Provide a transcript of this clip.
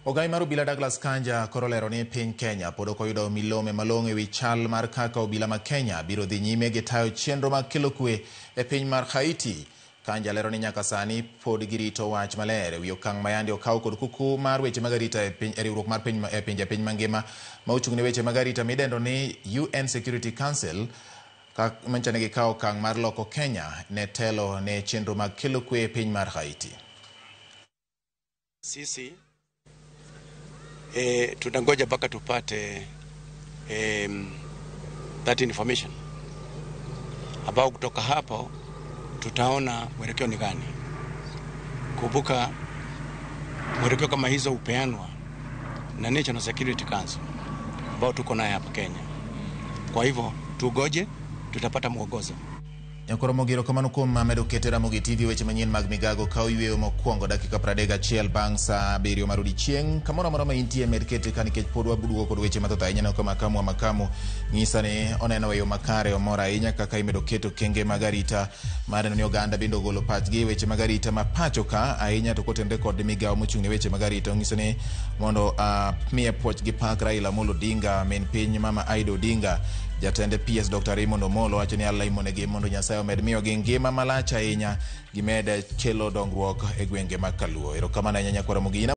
Ogai mar obila Douglas Kanja koro lero ni piny Kenya pod ok oyudo milome malong'o ewi chal mar kaka obila ma Kenya biro dhi nyime gi tayo chenro mag kelo kwe e piny mar Haiti. Kanja lero ni nyaka sani pod girito wach maler ewi okang' mayande okaw kod kuku mar weche mag arita e riwruok mar piny mangima ma ochung' ne weche mag arita midendo ni UN Security Council manchane gikawo okang' mar loko Kenya ne telo ne chenro mag kelo kwe e piny mar Haiti. Sisi tunangoja mpaka tupate that information ambao kutoka hapo tutaona mwelekeo ni gani. Kumbuka mwelekeo kama hizo upeanwa na National Security Council ambao tuko naye hapa Kenya. Kwa hivyo tugoje, tutapata mwongozo. Nyakoro mogiro kamano kuom amedo ketera mogi TV weche manyien mag migago ka oyweyo mokwongo dakika 31 bang' saa 7 mar odiechieng' kamoro amora ma intie med kete ka nikech pod wabudugo kod weche mathoth ahinya no kama makamu nyisa ni oneno weyo makare omora ahinya kaka imedo keto kenge mag arita mar neno ni oganda bende ogolo pachgi weche mag arita ma pacho ka ahinya to kotende kod migawo mochung' ne weche mag arita nyisa ni mondo miye puoch gi pak Raila Amolo Odinga min piny Mama Aida Odinga. Jatende PS Dr. Raymond Omolo wacho ni Allah imonegi mondo Nyasaye omed miyo gi ngima malach ahinya gimed kelo dongruok e gwenge mag Kaluo. Erokamano ahinya nyakwara mogina.